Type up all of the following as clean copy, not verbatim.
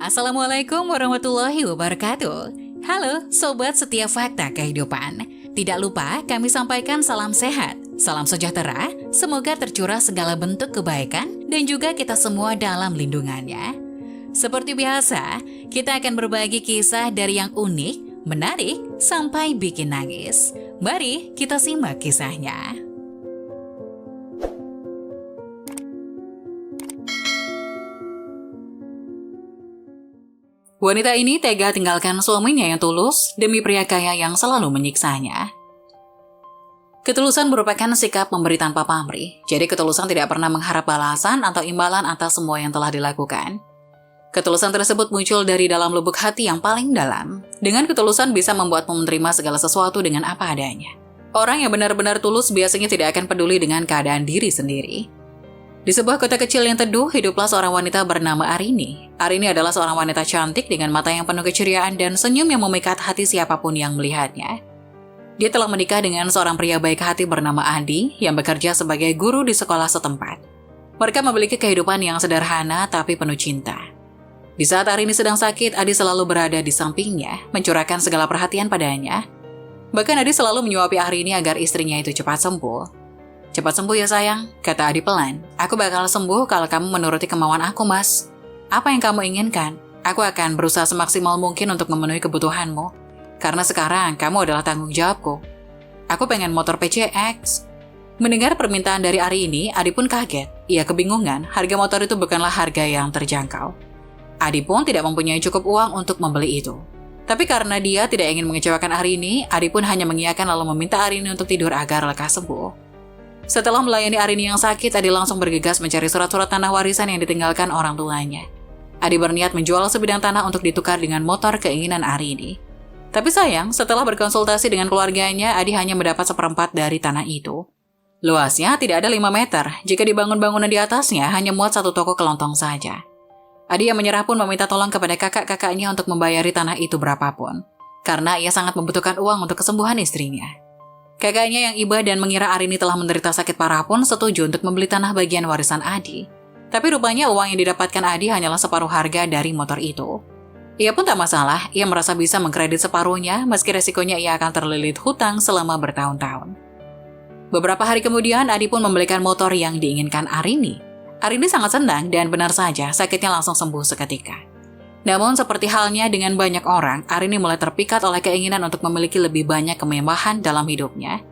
Assalamualaikum warahmatullahi wabarakatuh. Halo Sobat Setiap Fakta Kehidupan. Tidak lupa kami sampaikan salam sehat, salam sejahtera, semoga tercurah segala bentuk kebaikan dan juga kita semua dalam lindungannya. Seperti biasa, kita akan berbagi kisah dari yang unik, menarik, sampai bikin nangis. Mari kita simak kisahnya. Wanita ini tega tinggalkan suaminya yang tulus demi pria kaya yang selalu menyiksanya. Ketulusan merupakan sikap memberi tanpa pamrih, jadi ketulusan tidak pernah mengharap balasan atau imbalan atas semua yang telah dilakukan. Ketulusan tersebut muncul dari dalam lubuk hati yang paling dalam. Dengan ketulusan bisa membuatmu menerima segala sesuatu dengan apa adanya. Orang yang benar-benar tulus biasanya tidak akan peduli dengan keadaan diri sendiri. Di sebuah kota kecil yang teduh, hiduplah seorang wanita bernama Arini. Arini adalah seorang wanita cantik dengan mata yang penuh keceriaan dan senyum yang memikat hati siapapun yang melihatnya. Dia telah menikah dengan seorang pria baik hati bernama Adi yang bekerja sebagai guru di sekolah setempat. Mereka memiliki kehidupan yang sederhana tapi penuh cinta. Di saat Arini sedang sakit, Adi selalu berada di sampingnya, mencurahkan segala perhatian padanya. Bahkan Adi selalu menyuapi Arini agar istrinya itu cepat sembuh. "Cepat sembuh ya sayang," kata Adi pelan. "Aku bakal sembuh kalau kamu menuruti kemauan aku, Mas. Apa yang kamu inginkan? Aku akan berusaha semaksimal mungkin untuk memenuhi kebutuhanmu. Karena sekarang kamu adalah tanggung jawabku. Aku pengen motor PCX." Mendengar permintaan dari Ari ini, Adi pun kaget. Ia kebingungan, harga motor itu bukanlah harga yang terjangkau. Adi pun tidak mempunyai cukup uang untuk membeli itu. Tapi karena dia tidak ingin mengecewakan Ari ini, Adi pun hanya mengiyakan lalu meminta Ari ini untuk tidur agar lekas sembuh. Setelah melayani Arini yang sakit, Adi langsung bergegas mencari surat-surat tanah warisan yang ditinggalkan orang tuanya. Adi berniat menjual sebidang tanah untuk ditukar dengan motor keinginan Arini. Tapi sayang, setelah berkonsultasi dengan keluarganya, Adi hanya mendapat seperempat dari tanah itu. Luasnya tidak ada 5 meter, jika dibangun bangunan di atasnya hanya muat satu toko kelontong saja. Adi yang menyerah pun meminta tolong kepada kakak-kakaknya untuk membayari tanah itu berapapun, karena ia sangat membutuhkan uang untuk kesembuhan istrinya. Kakaknya yang iba dan mengira Arini telah menderita sakit parah pun setuju untuk membeli tanah bagian warisan Adi. Tapi rupanya uang yang didapatkan Adi hanyalah separuh harga dari motor itu. Ia pun tak masalah, ia merasa bisa mengkredit separuhnya meski resikonya ia akan terlilit hutang selama bertahun-tahun. Beberapa hari kemudian Adi pun membelikan motor yang diinginkan Arini. Arini sangat senang dan benar saja sakitnya langsung sembuh seketika. Namun seperti halnya dengan banyak orang, Arini mulai terpikat oleh keinginan untuk memiliki lebih banyak kemewahan dalam hidupnya.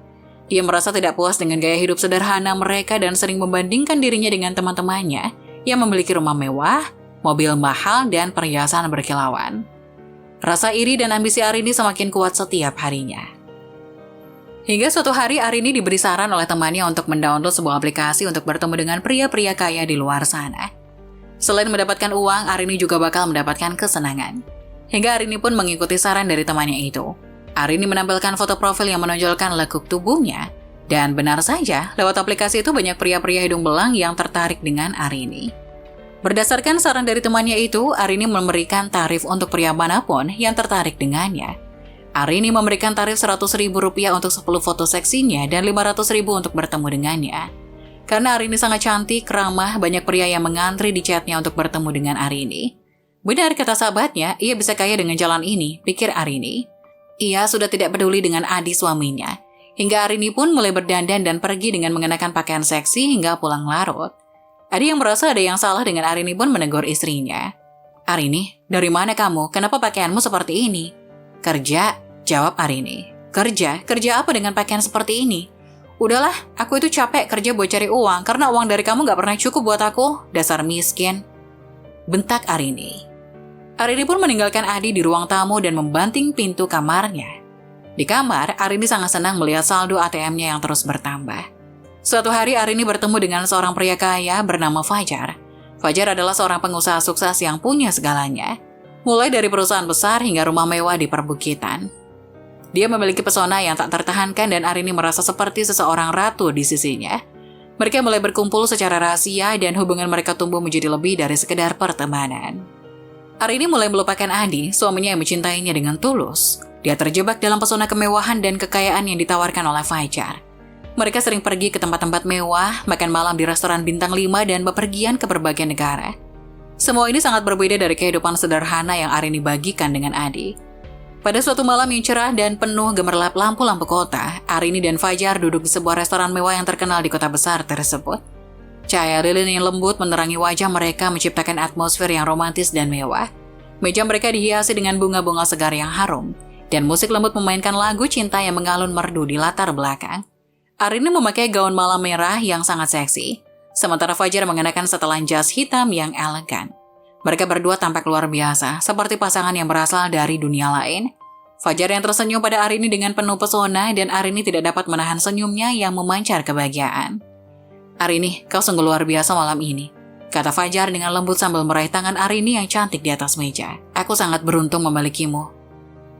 Dia merasa tidak puas dengan gaya hidup sederhana mereka dan sering membandingkan dirinya dengan teman-temannya yang memiliki rumah mewah, mobil mahal, dan perhiasan berkilauan. Rasa iri dan ambisi Arini semakin kuat setiap harinya. Hingga suatu hari Arini diberi saran oleh temannya untuk mendownload sebuah aplikasi untuk bertemu dengan pria-pria kaya di luar sana. Selain mendapatkan uang, Arini juga bakal mendapatkan kesenangan. Hingga Arini pun mengikuti saran dari temannya itu. Arini menampilkan foto profil yang menonjolkan lekuk tubuhnya. Dan benar saja, lewat aplikasi itu banyak pria-pria hidung belang yang tertarik dengan Arini. Berdasarkan saran dari temannya itu, Arini memberikan tarif untuk pria manapun yang tertarik dengannya. Arini memberikan tarif Rp100.000 untuk 10 foto seksinya dan Rp500.000 untuk bertemu dengannya. Karena Arini sangat cantik, ramah, banyak pria yang mengantri di chatnya untuk bertemu dengan Arini. Benar kata sahabatnya, ia bisa kaya dengan jalan ini, pikir Arini. Ia sudah tidak peduli dengan Adi suaminya. Hingga Arini pun mulai berdandan dan pergi dengan mengenakan pakaian seksi hingga pulang larut. Adi yang merasa ada yang salah dengan Arini pun menegur istrinya. "Arini, dari mana kamu? Kenapa pakaianmu seperti ini?" "Kerja," jawab Arini. "Kerja? Kerja apa dengan pakaian seperti ini?" "Udahlah, aku itu capek kerja buat cari uang karena uang dari kamu gak pernah cukup buat aku, dasar miskin," bentak Arini. Arini pun meninggalkan Adi di ruang tamu dan membanting pintu kamarnya. Di kamar, Arini sangat senang melihat saldo ATM-nya yang terus bertambah. Suatu hari Arini bertemu dengan seorang pria kaya bernama Fajar. Fajar adalah seorang pengusaha sukses yang punya segalanya, mulai dari perusahaan besar hingga rumah mewah di perbukitan. Dia memiliki pesona yang tak tertahankan dan Arini merasa seperti seseorang ratu di sisinya. Mereka mulai berkumpul secara rahasia dan hubungan mereka tumbuh menjadi lebih dari sekedar pertemanan. Arini mulai melupakan Adi, suaminya yang mencintainya dengan tulus. Dia terjebak dalam pesona kemewahan dan kekayaan yang ditawarkan oleh Fajar. Mereka sering pergi ke tempat-tempat mewah, makan malam di restoran bintang 5 dan bepergian ke berbagai negara. Semua ini sangat berbeda dari kehidupan sederhana yang Arini bagikan dengan Adi. Pada suatu malam yang cerah dan penuh gemerlap lampu-lampu kota, Arini dan Fajar duduk di sebuah restoran mewah yang terkenal di kota besar tersebut. Cahaya lilin yang lembut menerangi wajah mereka menciptakan atmosfer yang romantis dan mewah. Meja mereka dihiasi dengan bunga-bunga segar yang harum, dan musik lembut memainkan lagu cinta yang mengalun merdu di latar belakang. Arini memakai gaun malam merah yang sangat seksi, sementara Fajar mengenakan setelan jas hitam yang elegan. Mereka berdua tampak luar biasa, seperti pasangan yang berasal dari dunia lain. Fajar yang tersenyum pada Arini dengan penuh pesona dan Arini tidak dapat menahan senyumnya yang memancar kebahagiaan. "Arini, kau sungguh luar biasa malam ini," kata Fajar dengan lembut sambil meraih tangan Arini yang cantik di atas meja. "Aku sangat beruntung memilikimu."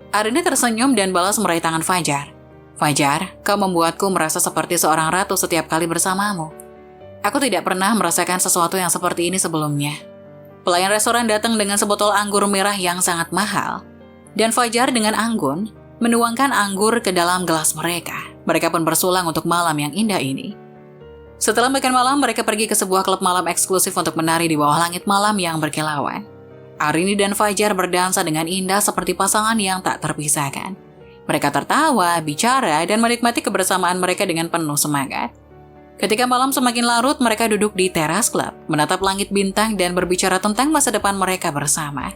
Arini tersenyum dan balas meraih tangan Fajar. "Fajar, kau membuatku merasa seperti seorang ratu setiap kali bersamamu. Aku tidak pernah merasakan sesuatu yang seperti ini sebelumnya." Pelayan restoran datang dengan sebotol anggur merah yang sangat mahal, dan Fajar dengan anggun menuangkan anggur ke dalam gelas mereka. Mereka pun bersulang untuk malam yang indah ini. Setelah makan malam, mereka pergi ke sebuah klub malam eksklusif untuk menari di bawah langit malam yang berkilauan. Arini dan Fajar berdansa dengan indah seperti pasangan yang tak terpisahkan. Mereka tertawa, bicara, dan menikmati kebersamaan mereka dengan penuh semangat. Ketika malam semakin larut, mereka duduk di teras klub, menatap langit bintang dan berbicara tentang masa depan mereka bersama.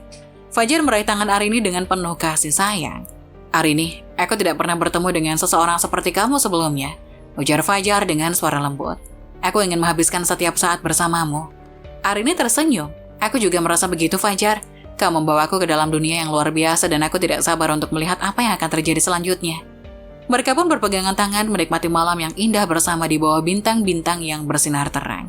Fajar meraih tangan Arini dengan penuh kasih sayang. "Arini, aku tidak pernah bertemu dengan seseorang seperti kamu sebelumnya," ujar Fajar dengan suara lembut. "Aku ingin menghabiskan setiap saat bersamamu." Arini tersenyum. "Aku juga merasa begitu, Fajar. Kau membawaku ke dalam dunia yang luar biasa dan aku tidak sabar untuk melihat apa yang akan terjadi selanjutnya." Mereka pun berpegangan tangan menikmati malam yang indah bersama di bawah bintang-bintang yang bersinar terang.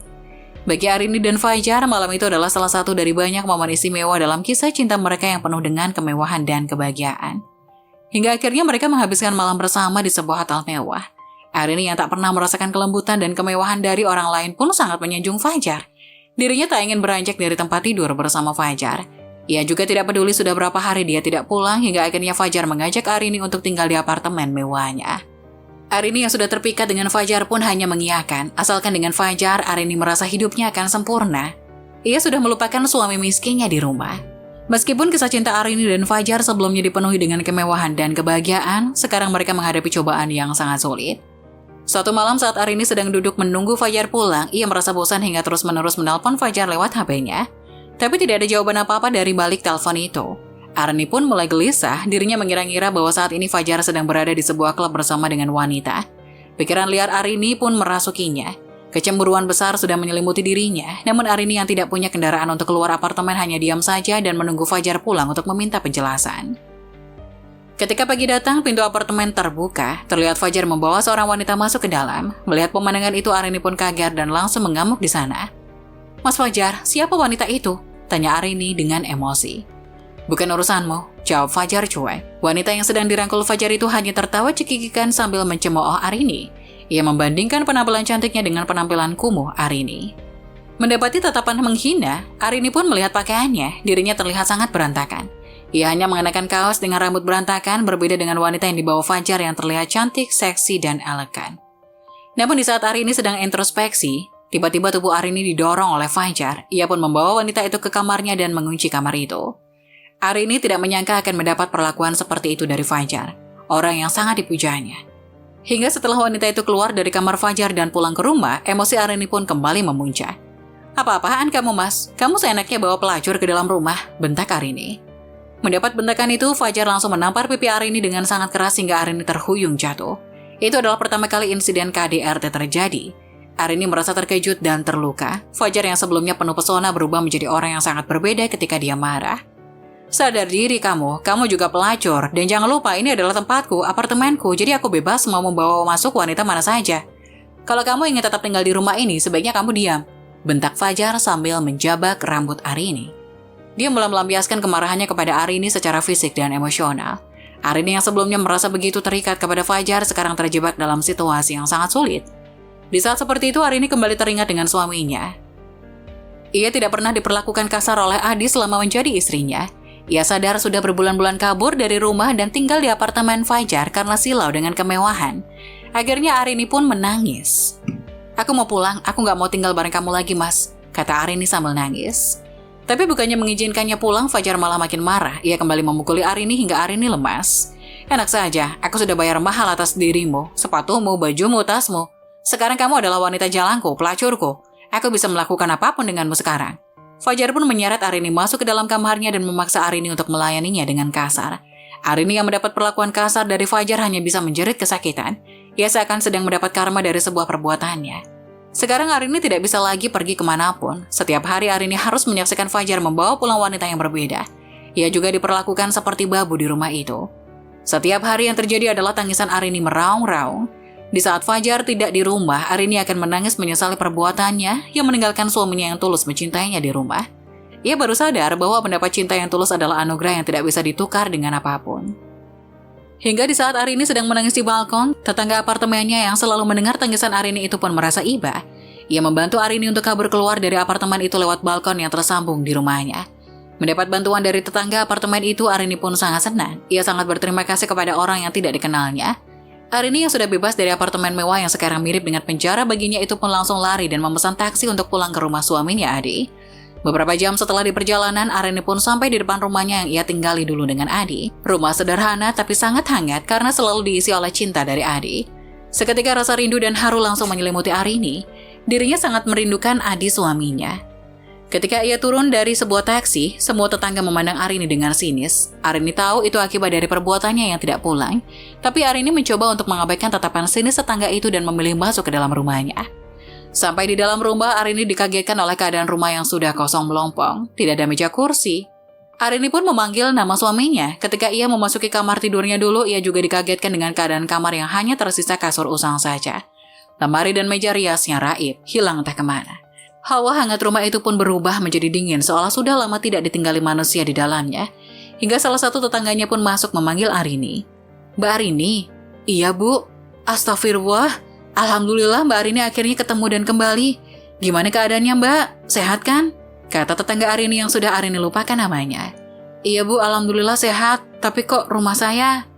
Bagi Arini dan Fajar, malam itu adalah salah satu dari banyak momen istimewa dalam kisah cinta mereka yang penuh dengan kemewahan dan kebahagiaan. Hingga akhirnya mereka menghabiskan malam bersama di sebuah hotel mewah. Arini yang tak pernah merasakan kelembutan dan kemewahan dari orang lain pun sangat menyanjung Fajar. Dirinya tak ingin beranjak dari tempat tidur bersama Fajar. Ia juga tidak peduli sudah berapa hari dia tidak pulang hingga akhirnya Fajar mengajak Arini untuk tinggal di apartemen mewahnya. Arini yang sudah terpikat dengan Fajar pun hanya mengiyakan, asalkan dengan Fajar Arini merasa hidupnya akan sempurna. Ia sudah melupakan suami miskinnya di rumah. Meskipun kisah cinta Arini dan Fajar sebelumnya dipenuhi dengan kemewahan dan kebahagiaan, sekarang mereka menghadapi cobaan yang sangat sulit. Suatu malam saat Arini sedang duduk menunggu Fajar pulang, ia merasa bosan hingga terus-menerus menelpon Fajar lewat HP-nya. Tapi tidak ada jawaban apa-apa dari balik telepon itu. Arini pun mulai gelisah, dirinya mengira-ngira bahwa saat ini Fajar sedang berada di sebuah klub bersama dengan wanita. Pikiran liar Arini pun merasukinya. Kecemburuan besar sudah menyelimuti dirinya, namun Arini yang tidak punya kendaraan untuk keluar apartemen hanya diam saja dan menunggu Fajar pulang untuk meminta penjelasan. Ketika pagi datang, pintu apartemen terbuka, terlihat Fajar membawa seorang wanita masuk ke dalam. Melihat pemandangan itu, Arini pun kaget dan langsung mengamuk di sana. "Mas Fajar, siapa wanita itu?" tanya Arini dengan emosi. "Bukan urusanmu," jawab Fajar cuek. Wanita yang sedang dirangkul Fajar itu hanya tertawa cekikikan sambil mencemooh Arini. Ia membandingkan penampilan cantiknya dengan penampilan kumuh Arini. Mendapati tatapan menghina, Arini pun melihat pakaiannya, dirinya terlihat sangat berantakan. Ia hanya mengenakan kaos dengan rambut berantakan, berbeda dengan wanita yang dibawa Fajar yang terlihat cantik, seksi, dan elegan. Namun di saat Arini sedang introspeksi, tiba-tiba tubuh Arini didorong oleh Fajar. Ia pun membawa wanita itu ke kamarnya dan mengunci kamar itu. Arini tidak menyangka akan mendapat perlakuan seperti itu dari Fajar, orang yang sangat dipujanya. Hingga setelah wanita itu keluar dari kamar Fajar dan pulang ke rumah, emosi Arini pun kembali memuncak. "Apa-apaan kamu, Mas? Kamu seenaknya bawa pelacur ke dalam rumah," bentak Arini. Mendapat bentakan itu, Fajar langsung menampar pipi Arini dengan sangat keras hingga Arini terhuyung jatuh. Itu adalah pertama kali insiden KDRT terjadi. Arini merasa terkejut dan terluka. Fajar yang sebelumnya penuh pesona berubah menjadi orang yang sangat berbeda ketika dia marah. "Sadar diri kamu juga pelacur. Dan jangan lupa ini adalah tempatku, apartemenku, jadi aku bebas mau membawa masuk wanita mana saja. Kalau kamu ingin tetap tinggal di rumah ini, sebaiknya kamu diam," bentak Fajar sambil menjabak rambut Arini. Dia mulai melampiaskan kemarahannya kepada Arini secara fisik dan emosional. Arini yang sebelumnya merasa begitu terikat kepada Fajar sekarang terjebak dalam situasi yang sangat sulit. Di saat seperti itu, Arini kembali teringat dengan suaminya. Ia tidak pernah diperlakukan kasar oleh Adi selama menjadi istrinya. Ia sadar sudah berbulan-bulan kabur dari rumah dan tinggal di apartemen Fajar karena silau dengan kemewahan. Akhirnya Arini pun menangis. "Aku mau pulang, aku gak mau tinggal bareng kamu lagi, Mas," kata Arini sambil nangis. Tapi bukannya mengizinkannya pulang, Fajar malah makin marah. Ia kembali memukuli Arini hingga Arini lemas. Enak saja, aku sudah bayar mahal atas dirimu, sepatumu, bajumu, tasmu. Sekarang kamu adalah wanita jalangku, pelacurku. Aku bisa melakukan apapun denganmu sekarang. Fajar pun menyeret Arini masuk ke dalam kamarnya dan memaksa Arini untuk melayaninya dengan kasar. Arini yang mendapat perlakuan kasar dari Fajar hanya bisa menjerit kesakitan. Ia seakan sedang mendapat karma dari sebuah perbuatannya. Sekarang Arini tidak bisa lagi pergi kemanapun. Setiap hari Arini harus menyaksikan Fajar membawa pulang wanita yang berbeda. Ia juga diperlakukan seperti babu di rumah itu. Setiap hari yang terjadi adalah tangisan Arini meraung-raung. Di saat Fajar tidak di rumah, Arini akan menangis menyesali perbuatannya yang meninggalkan suaminya yang tulus mencintainya di rumah. Ia baru sadar bahwa mendapat cinta yang tulus adalah anugerah yang tidak bisa ditukar dengan apapun. Hingga di saat Arini sedang menangis di balkon, tetangga apartemennya yang selalu mendengar tangisan Arini itu pun merasa iba. Ia membantu Arini untuk kabur keluar dari apartemen itu lewat balkon yang tersambung di rumahnya. Mendapat bantuan dari tetangga apartemen itu, Arini pun sangat senang. Ia sangat berterima kasih kepada orang yang tidak dikenalnya. Arini yang sudah bebas dari apartemen mewah yang sekarang mirip dengan penjara baginya itu pun langsung lari dan memesan taksi untuk pulang ke rumah suaminya, Adi. Beberapa jam setelah di perjalanan, Arini pun sampai di depan rumahnya yang ia tinggali dulu dengan Adi. Rumah sederhana tapi sangat hangat karena selalu diisi oleh cinta dari Adi. Seketika rasa rindu dan haru langsung menyelimuti Arini. Dirinya sangat merindukan Adi suaminya. Ketika ia turun dari sebuah taksi, semua tetangga memandang Arini dengan sinis. Arini tahu itu akibat dari perbuatannya yang tidak pulang. Tapi Arini mencoba untuk mengabaikan tatapan sinis tetangga itu dan memilih masuk ke dalam rumahnya. Sampai di dalam rumah, Arini dikagetkan oleh keadaan rumah yang sudah kosong melompong. Tidak ada meja kursi. Arini pun memanggil nama suaminya. Ketika ia memasuki kamar tidurnya dulu, ia juga dikagetkan dengan keadaan kamar yang hanya tersisa kasur usang saja. Lemari dan meja riasnya raib, hilang entah kemana. Hawa hangat rumah itu pun berubah menjadi dingin seolah sudah lama tidak ditinggali manusia di dalamnya. Hingga salah satu tetangganya pun masuk memanggil Arini. "Mbak Arini?" "Iya, Bu." "Astagfirullah. Alhamdulillah Mbak Arini akhirnya ketemu dan kembali. Gimana keadaannya Mbak? Sehat kan?" kata tetangga Arini yang sudah Arini lupakan namanya. "Iya Bu, alhamdulillah sehat. Tapi kok rumah saya?"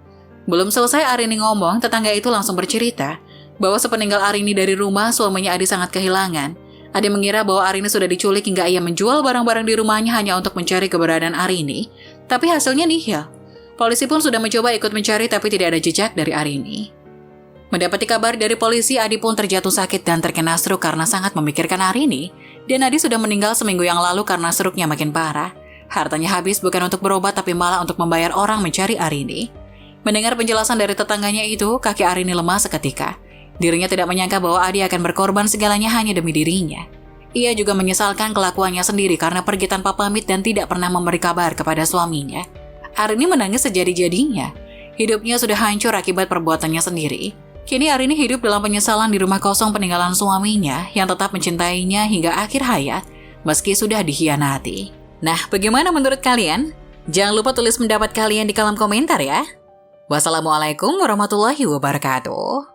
Belum selesai Arini ngomong, tetangga itu langsung bercerita bahwa sepeninggal Arini dari rumah, suaminya Adi sangat kehilangan. Adi mengira bahwa Arini sudah diculik hingga ia menjual barang-barang di rumahnya hanya untuk mencari keberadaan Arini. Tapi hasilnya nihil. Polisi pun sudah mencoba ikut mencari tapi tidak ada jejak dari Arini. Mendapati kabar dari polisi, Adi pun terjatuh sakit dan terkena stroke karena sangat memikirkan Arini. Dan Adi sudah meninggal seminggu yang lalu karena stroke-nya makin parah. Hartanya habis bukan untuk berobat tapi malah untuk membayar orang mencari Arini. Mendengar penjelasan dari tetangganya itu, kaki Arini lemas seketika. Dirinya tidak menyangka bahwa Adi akan berkorban segalanya hanya demi dirinya. Ia juga menyesalkan kelakuannya sendiri karena pergi tanpa pamit dan tidak pernah memberi kabar kepada suaminya. Arini menangis sejadi-jadinya. Hidupnya sudah hancur akibat perbuatannya sendiri. Kini Arini hidup dalam penyesalan di rumah kosong peninggalan suaminya yang tetap mencintainya hingga akhir hayat meski sudah dikhianati. Nah, bagaimana menurut kalian? Jangan lupa tulis pendapat kalian di kolom komentar ya. Wassalamualaikum warahmatullahi wabarakatuh.